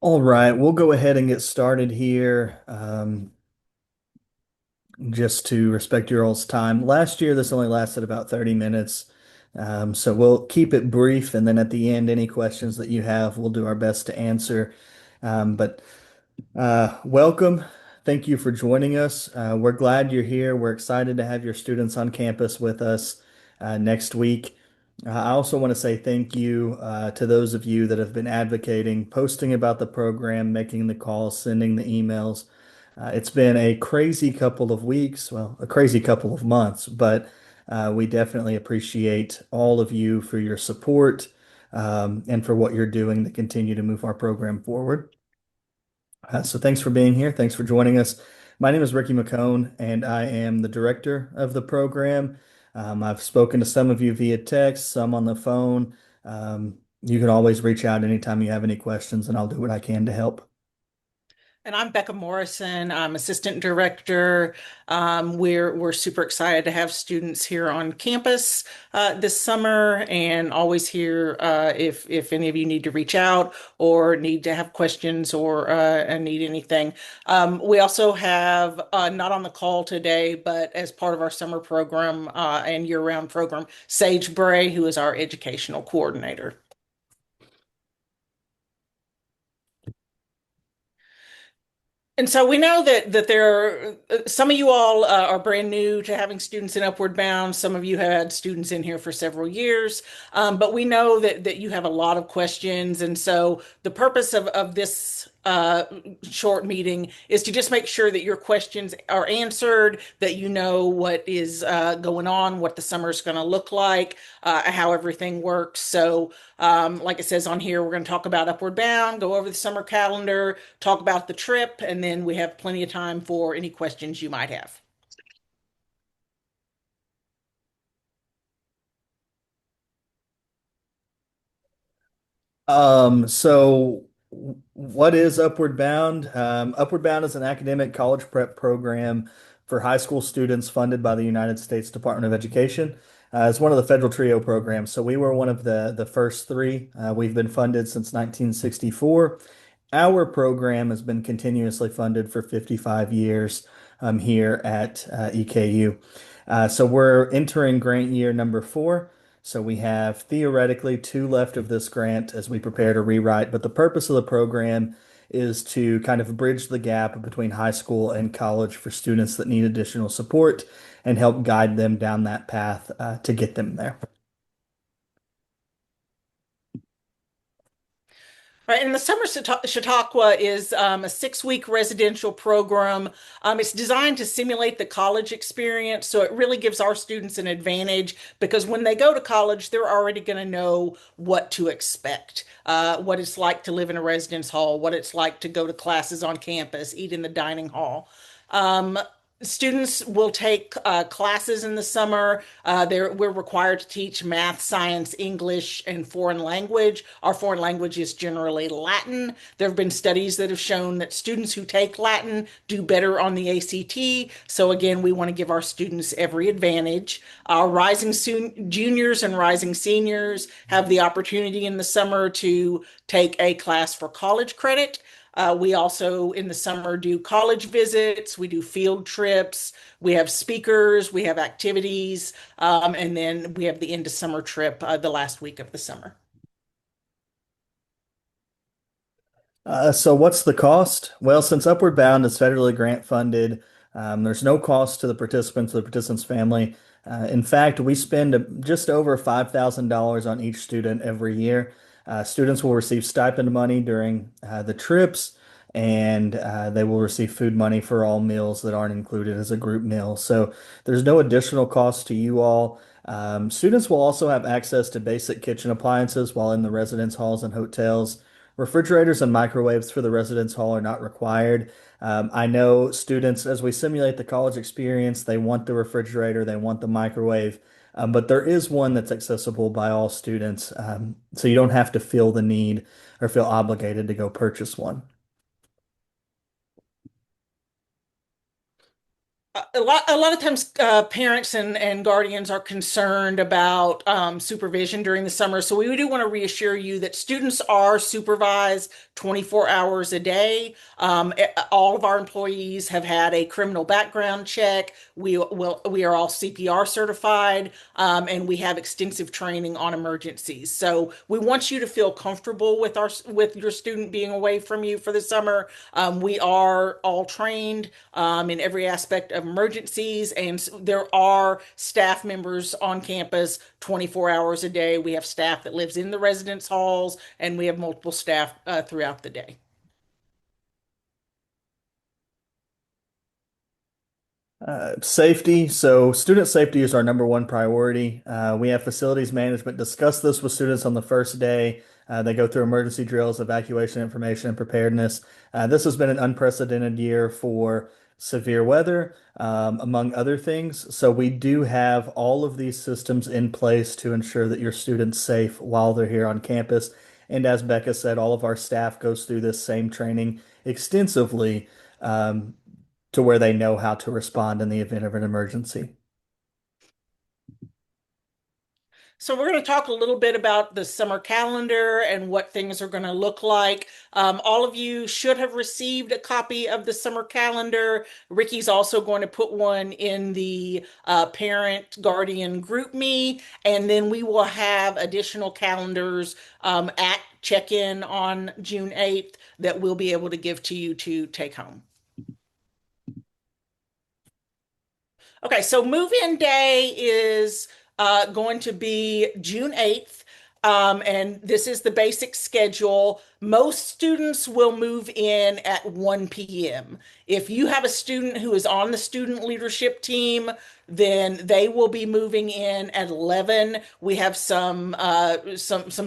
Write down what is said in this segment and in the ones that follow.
All right, we'll go ahead and get started here. Just to respect your all's time. Last year, this only lasted about 30 minutes. So we'll keep it brief, and then at the end, any questions that you have, we'll do our best to answer. But welcome. Thank you for joining us. We're glad you're here. We're excited to have your students on campus with us next week. I also want to say thank you to those of you that have been advocating, posting about the program, making the calls, sending the emails. It's been a crazy couple of weeks, well, a crazy couple of months, but we definitely appreciate all of you for your support and for what you're doing to continue to move our program forward. So thanks for being here. Thanks for joining us. My name is Ricky McCone, and I am the director of the program. I've spoken to some of you via text, some on the phone. You can always reach out anytime you have any questions, and I'll do what I can to help. And I'm Becca Morrison. I'm assistant director. We're super excited to have students here on campus this summer, and always here if any of you need to reach out or need to have questions or and need anything. We also have not on the call today, but as part of our summer program and year-round program, Sage Bray, who is our educational coordinator. And so we know that there are some of you all are brand new to having students in Upward Bound. Some of you have had students in here for several years, but we know that you have a lot of questions. And so the purpose of this short meeting is to just make sure that your questions are answered, that you know what is going on, what the summer is going to look like, how everything works. So, like it says on here, we're going to talk about Upward Bound, go over the summer calendar, talk about the trip, and then we have plenty of time for any questions you might have. So what is Upward Bound? Upward Bound is an academic college prep program for high school students funded by the United States Department of Education. It's one of the federal TRIO programs. So we were one of the first three. We've been funded since 1964. Our program has been continuously funded for 55 years here at EKU. So we're entering grant year number 4. So we have theoretically two left of this grant as we prepare to rewrite. But the purpose of the program is to kind of bridge the gap between high school and college for students that need additional support and help guide them down that path to get them there. Right, and the Summer Chautauqua is a 6-week residential program. It's designed to simulate the college experience, so it really gives our students an advantage because when they go to college, they're already going to know what to expect, what it's like to live in a residence hall, what it's like to go to classes on campus, eat in the dining hall. Um, Students will take classes in the summer. We're required to teach math, science, English, and foreign language. Our foreign language is generally Latin. There have been studies that have shown that students who take Latin do better on the ACT. So again, we want to give our students every advantage. Our juniors and rising seniors have the opportunity in the summer to take a class for college credit. We also in the summer do college visits, we do field trips, we have speakers, we have activities, and then we have the end of summer trip the last week of the summer. So what's the cost? Well, since Upward Bound is federally grant funded, there's no cost to the participants or the participant's family. In fact, we spend just over $5,000 on each student every year. Students will receive stipend money during the trips, and they will receive food money for all meals that aren't included as a group meal. So there's no additional cost to you all. Students will also have access to basic kitchen appliances while in the residence halls and hotels. Refrigerators and microwaves for the residence hall are not required. I know students, as we simulate the college experience, they want the refrigerator, they want the microwave, but there is one that's accessible by all students, so you don't have to feel the need or feel obligated to go purchase one. A lot of times parents and guardians are concerned about supervision during the summer. So we do want to reassure you that students are supervised 24 hours a day. All of our employees have had a criminal background check. We are all CPR certified, and we have extensive training on emergencies. So we want you to feel comfortable with your student being away from you for the summer. We are all trained in every aspect of emergencies, and there are staff members on campus 24 hours a day. We have staff that lives in the residence halls, and we have multiple staff throughout the day. Safety. So, student safety is our number one priority. We have facilities management discuss this with students on the first day. They go through emergency drills, evacuation information, and preparedness. This has been an unprecedented year for severe weather, among other things. So, we do have all of these systems in place to ensure that your students safe while they're here on campus. And as Becca said, all of our staff goes through this same training extensively. Um, to where they know how to respond in the event of an emergency. So we're going to talk a little bit about the summer calendar and what things are going to look like. All of you should have received a copy of the summer calendar. Ricky's also going to put one in the parent guardian group me, and then we will have additional calendars at check-in on June 8th that we'll be able to give to you to take home. Okay, so move-in day is going to be June 8th. And this is the basic schedule. Most students will move in at 1 p.m. If you have a student who is on the student leadership team, then they will be moving in at 11. We have some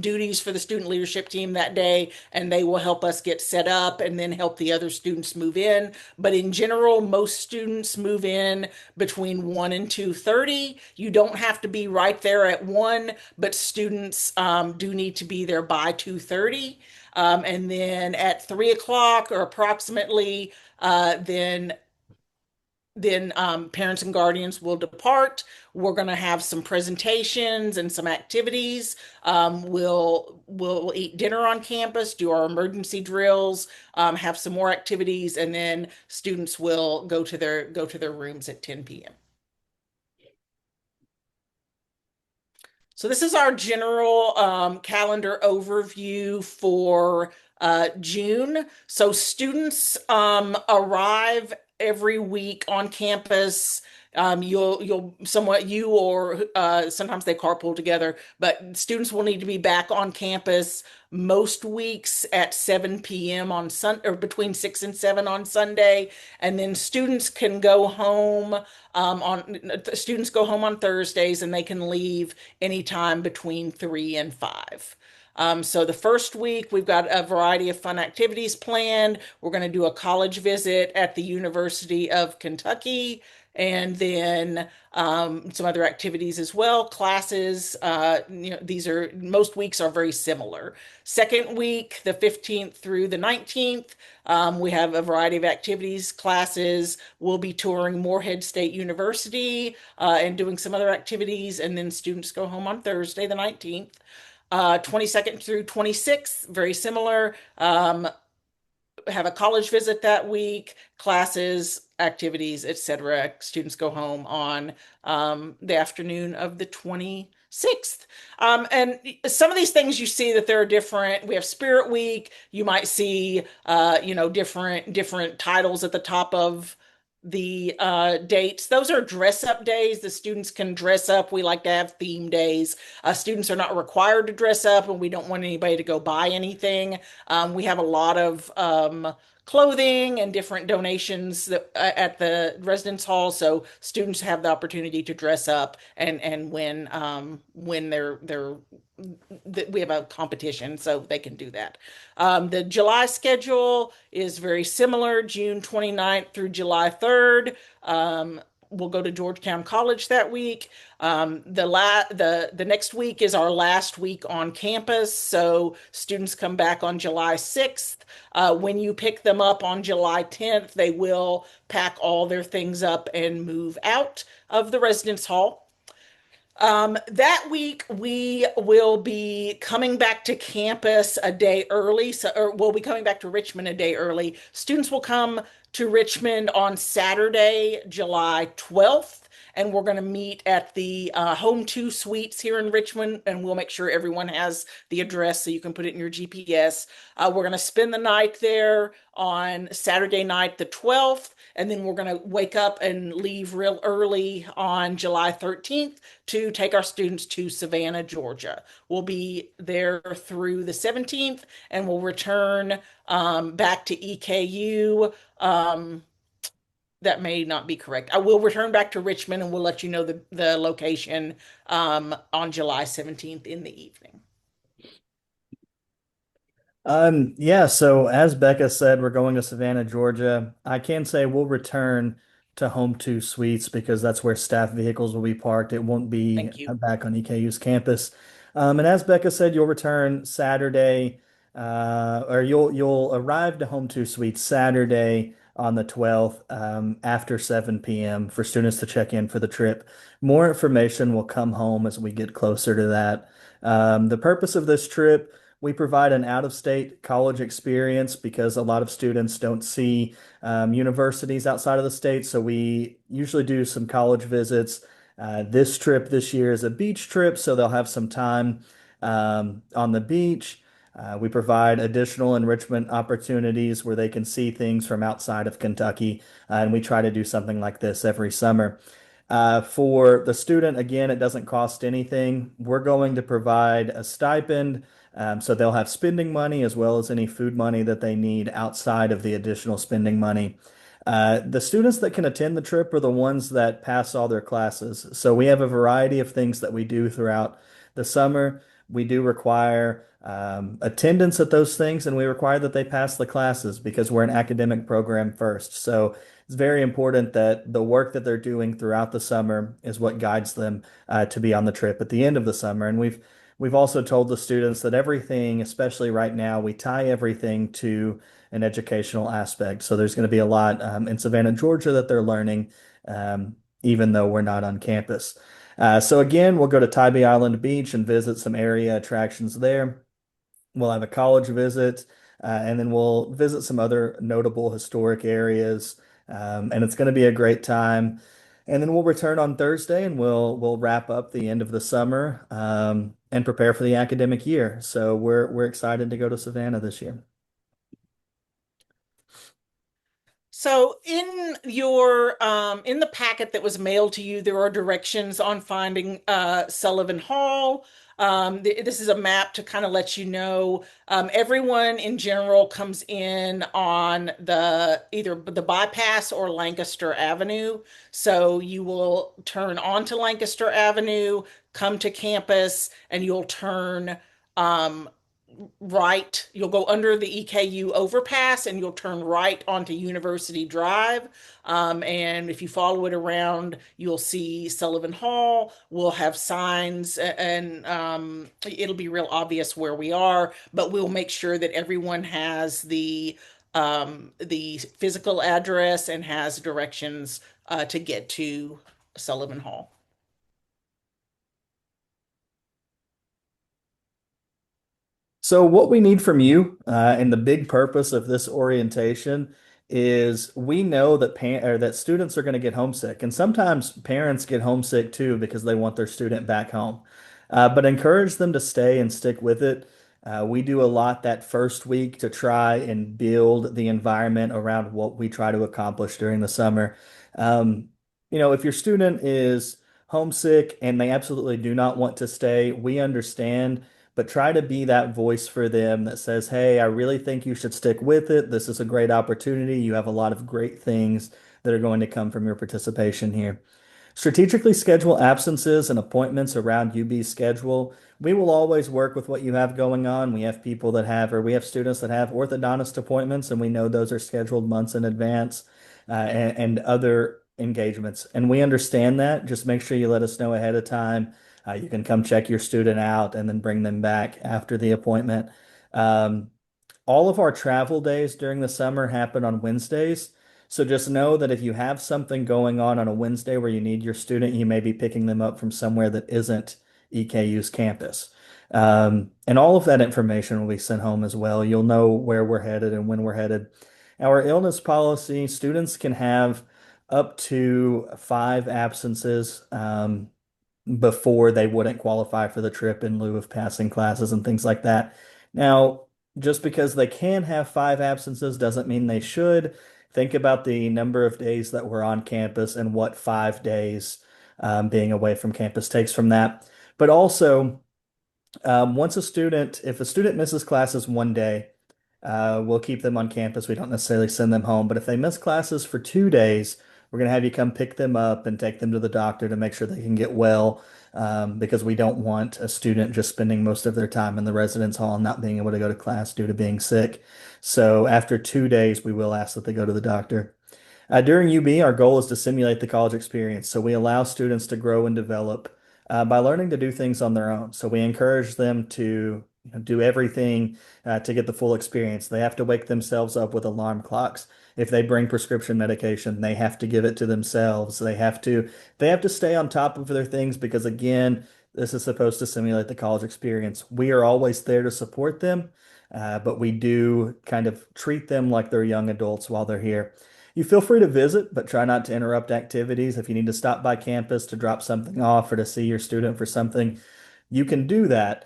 duties for the student leadership team that day, and they will help us get set up and then help the other students move in. But in general, most students move in between 1 and 2:30. You don't have to be right there at 1, but students do need to be there by 2:30. And then at 3 o'clock or approximately, then parents and guardians will depart. We're going to have some presentations and some activities. We'll eat dinner on campus, do our emergency drills, have some more activities, and then students will go to their rooms at 10 p.m. So this is our general calendar overview for June. So students arrive every week on campus. You'll somewhat you or sometimes they carpool together, but students will need to be back on campus most weeks at 7 p.m. on or between 6 and 7 on Sunday, and then students can go home on students go home on Thursdays, and they can leave anytime between 3 and 5. So the first week, we've got a variety of fun activities planned. We're going to do a college visit at the University of Kentucky, and then some other activities as well. Classes, these are most weeks are very similar. Second week, the 15th through the 19th, we have a variety of activities, classes. We'll be touring Morehead State University and doing some other activities, and then students go home on Thursday, the 19th. 22nd through 26th, very similar. Have a college visit that week, classes, activities, etc. Students go home on the afternoon of the 26th. And some of these things you see that they're different. We have Spirit Week. You might see, different titles at the top of the dates. Those are dress up days. The students can dress up. We like to have theme days. Students are not required to dress up, and we don't want anybody to go buy anything. We have a lot of clothing and different donations at the residence hall, so students have the opportunity to dress up and when we have a competition, so they can do that. The July schedule is very similar, June 29th through July 3rd. we'll go to Georgetown College that week. The next week is our last week on campus, so students come back on July 6th. When you pick them up on July 10th, they will pack all their things up and move out of the residence hall. That week we will be coming back to campus a day early. So, or we'll be coming back to Richmond a day early. Students will come to Richmond on Saturday, July 12th, and we're going to meet at the Home 2 Suites here in Richmond, and we'll make sure everyone has the address so you can put it in your GPS. We're going to spend the night there on Saturday night, the 12th, and then we're going to wake up and leave real early on July 13th to take our students to Savannah, Georgia. We'll be there through the 17th and we'll return back to EKU. That may not be correct. I will return back to Richmond and we'll let you know the location on July 17th in the evening. Yeah, so as Becca said, we're going to Savannah, Georgia. I can say we'll return to Home 2 Suites because that's where staff vehicles will be parked. It won't be Thank you. back on EKU's campus. And as Becca said, you'll return Saturday, or you'll arrive to Home 2 Suites Saturday on the 12th, after 7 p.m. for students to check in for the trip. More information will come home as we get closer to that. The purpose of this trip, we provide an out-of-state college experience because a lot of students don't see universities outside of the state. So we usually do some college visits. This trip this year is a beach trip, so they'll have some time on the beach. We provide additional enrichment opportunities where they can see things from outside of Kentucky, and we try to do something like this every summer. For the student, again, it doesn't cost anything. We're going to provide a stipend. So they'll have spending money as well as any food money that they need outside of the additional spending money. The students that can attend the trip are the ones that pass all their classes. So we have a variety of things that we do throughout the summer. We do require attendance at those things, and we require that they pass the classes because we're an academic program first. So it's very important that the work that they're doing throughout the summer is what guides them to be on the trip at the end of the summer. And we've also told the students that everything, especially right now, we tie everything to an educational aspect. So there's going to be a lot in Savannah, Georgia that they're learning, even though we're not on campus. So again, we'll go to Tybee Island Beach and visit some area attractions there. We'll have a college visit, and then we'll visit some other notable historic areas. And it's going to be a great time. And then we'll return on Thursday and we'll wrap up the end of the summer and prepare for the academic year. So we're excited to go to Savannah this year. So in the packet that was mailed to you, there are directions on finding Sullivan Hall. This is a map to kind of let you know. Everyone in general comes in on the either the bypass or Lancaster Avenue. So you will turn onto Lancaster Avenue, come to campus, and you'll turn um, right. You'll go under the EKU overpass and you'll turn right onto University Drive. And if you follow it around, you'll see Sullivan Hall. We'll have signs and it'll be real obvious where we are, but we'll make sure that everyone has the physical address and has directions to get to Sullivan Hall. So what we need from you, and the big purpose of this orientation is we know that or that students are going to get homesick, and sometimes parents get homesick too because they want their student back home. But encourage them to stay and stick with it. We do a lot that first week to try and build the environment around what we try to accomplish during the summer. Um, if your student is homesick and they absolutely do not want to stay, we understand, but try to be that voice for them that says, hey, I really think you should stick with it. This is a great opportunity. You have a lot of great things that are going to come from your participation here. Strategically schedule absences and appointments around UB's schedule. We will always work with what you have going on. We have people that have, or we have students that have orthodontist appointments, and we know those are scheduled months in advance, and other engagements, and we understand that. Just make sure you let us know ahead of time. You can come check your student out and then bring them back after the appointment. Um, all of our travel days during the summer happen on Wednesdays. So just know that if you have something going on a Wednesday where you need your student, you may be picking them up from somewhere that isn't EKU's campus. And all of that information will be sent home as well. You'll know where we're headed and when we're headed. Our illness policy, students can have up to 5 absences. Before they wouldn't qualify for the trip in lieu of passing classes and things like that. Now, just because they can have 5 absences doesn't mean they should. Think about the number of days that we're on campus and what 5 days being away from campus takes from that. But also, if a student misses classes one day, we'll keep them on campus. We don't necessarily send them home. But if they miss classes for 2 days, we're going to have you come pick them up and take them to the doctor to make sure they can get well, because we don't want a student just spending most of their time in the residence hall and not being able to go to class due to being sick. So after 2 days, we will ask that they go to the doctor. During UB, our goal is to simulate the college experience. So we allow students to grow and develop by learning to do things on their own. So we encourage them to do everything to get the full experience. They have to wake themselves up with alarm clocks. If they bring prescription medication, they have to give it to themselves. They have to stay on top of their things because again, this is supposed to simulate the college experience. We are always there to support them, but we do kind of treat them like they're young adults while they're here. You feel free to visit, but try not to interrupt activities. If you need to stop by campus to drop something off or to see your student for something, you can do that.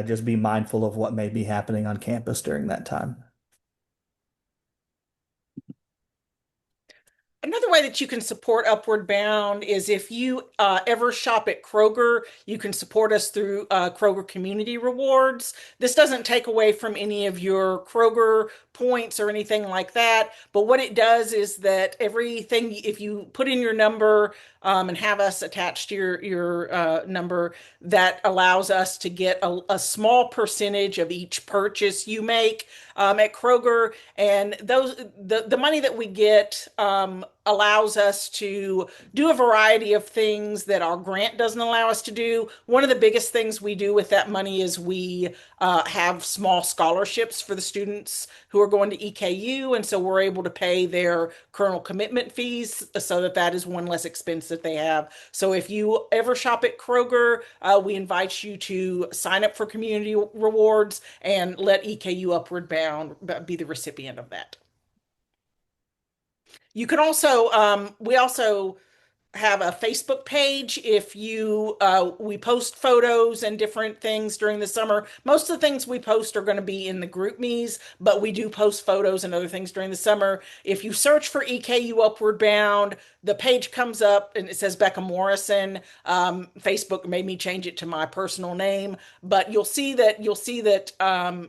Just be mindful of what may be happening on campus during that time. Another way that you can support Upward Bound is if you ever shop at Kroger, you can support us through Kroger Community Rewards. This doesn't take away from any of your Kroger points or anything like that. But what it does is that everything, if you put in your number and have us attached to your number, that allows us to get a small percentage of each purchase you make at Kroger, and the money that we get allows us to do a variety of things that our grant doesn't allow us to do. One of the biggest things we do with that money is we have small scholarships for the students who are going to EKU, and so we're able to pay their kernel commitment fees so that is one less expense that they have. So if you ever shop at Kroger, we invite you to sign up for community rewards and let EKU Upward Bound be the recipient of that. You can also, we also have a Facebook page. If you We post photos and different things during the summer. Most of the things we post are going to be in the group me's, but we do post photos and other things during the summer. If you search for EKU Upward Bound, the page comes up and it says Becca Morrison. Facebook made me change it to my personal name, but you'll see that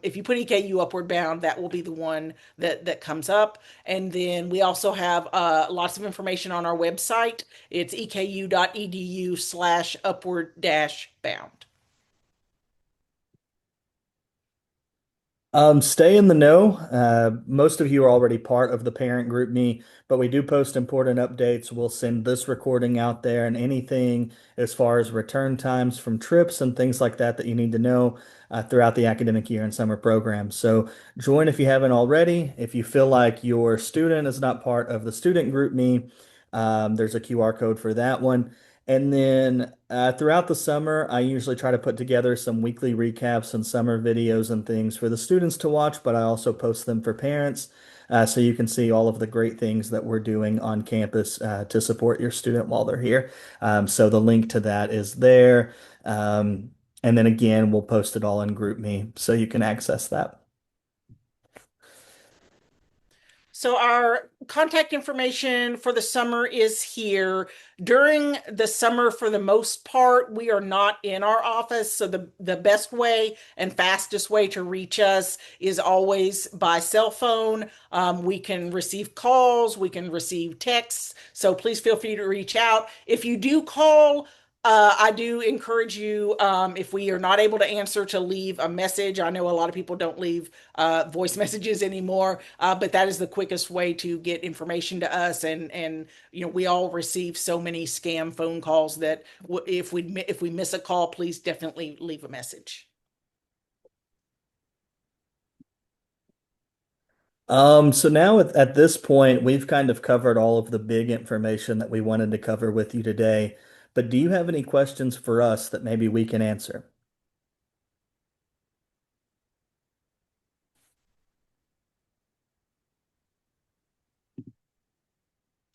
if you put EKU Upward Bound, that will be the one that comes up. And then we also have lots of information on our website. It's eku.edu/upward-bound. Stay in the know. Most of you are already part of the parent group me, but we do post important updates. We'll send this recording out there and anything as far as return times from trips and things like that that you need to know throughout the academic year and summer programs. So join if you haven't already. If you feel like your student is not part of the student group me, there's a QR code for that one. And then throughout the summer, I usually try to put together some weekly recaps and summer videos and things for the students to watch, but I also post them for parents so you can see all of the great things that we're doing on campus to support your student while they're here. So the link to that is there. And then again, we'll post it all in GroupMe so you can access that. So our contact information for the summer is here. During the summer, for the most part, we are not in our office. So the best way and fastest way to reach us is always by cell phone. We can receive calls, we can receive texts. So please feel free to reach out. If you do call, I do encourage you, if we are not able to answer, to leave a message. I know a lot of people don't leave voice messages anymore, but that is the quickest way to get information to us. And we all receive so many scam phone calls that if we miss a call, please definitely leave a message. So now at this point, we've kind of covered all of the big information that we wanted to cover with you today. But do you have any questions for us that maybe we can answer?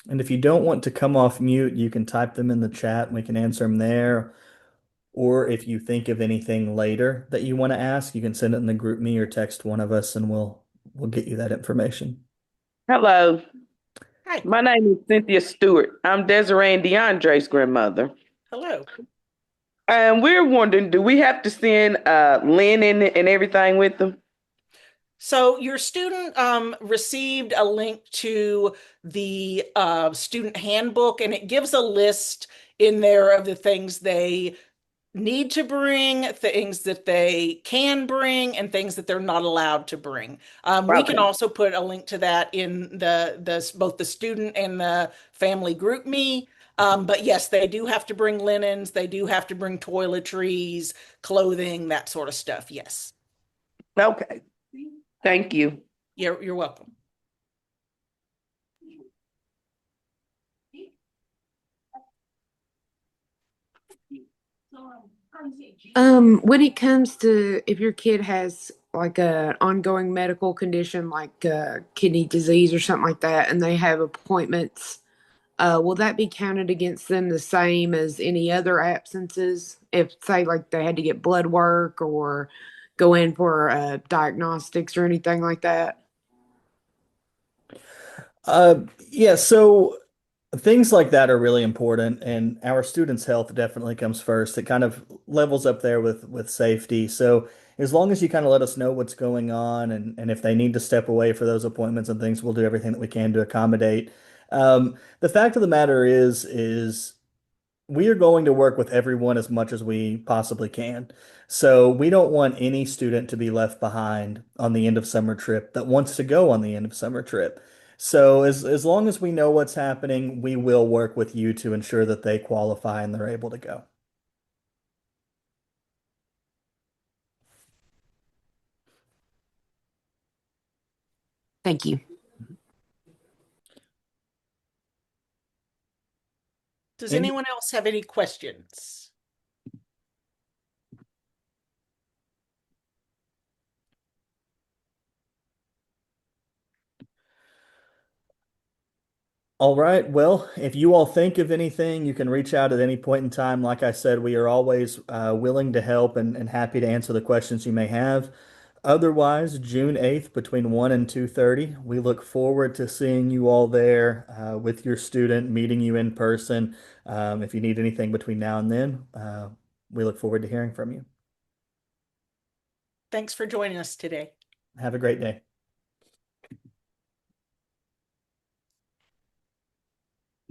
And if you don't want to come off mute, you can type them in the chat and we can answer them there. Or if you think of anything later that you want to ask, you can send it in the group me or text one of us and we'll get you that information. Hello, Hi, my name is Cynthia Stewart. I'm Desiree and DeAndre's grandmother. hello. And we're wondering, do we have to send linen and everything with them? So your student received a link to the student handbook, and it gives a list in there of the things they need to bring, things that they can bring, and things that they're not allowed to bring. We can Okay. also put a link to that in the both the student and the family group me. But yes, they do have to bring linens, they do have to bring toiletries, clothing, that sort of stuff. Yes. Okay. Thank you. You're welcome. When it comes to if your kid has like a ongoing medical condition like kidney disease or something like that, and they have appointments, will that be counted against them the same as any other absences? If say like they had to get blood work or go in for diagnostics or anything like that? Yeah, so things like that are really important, and our students' health definitely comes first. It kind of levels up there with safety. So as long as you kind of let us know what's going on, and if they need to step away for those appointments and things, we'll do everything that we can to accommodate. The fact of the matter is we are going to work with everyone as much as we possibly can. So we don't want any student to be left behind on the end of summer trip that wants to go on the end of summer trip. So as long as we know what's happening, we will work with you to ensure that they qualify and they're able to go. Thank you. Does And anyone else have any questions? all right, well, if you all think of anything, you can reach out at any point in time. Like I said, we are always willing to help and happy to answer the questions you may have. Otherwise, June 8th between 1 and 2:30, we look forward to seeing you all there with your student, meeting you in person. If you need anything between now and then, we look forward to hearing from you. Thanks for joining us today. Have a great day.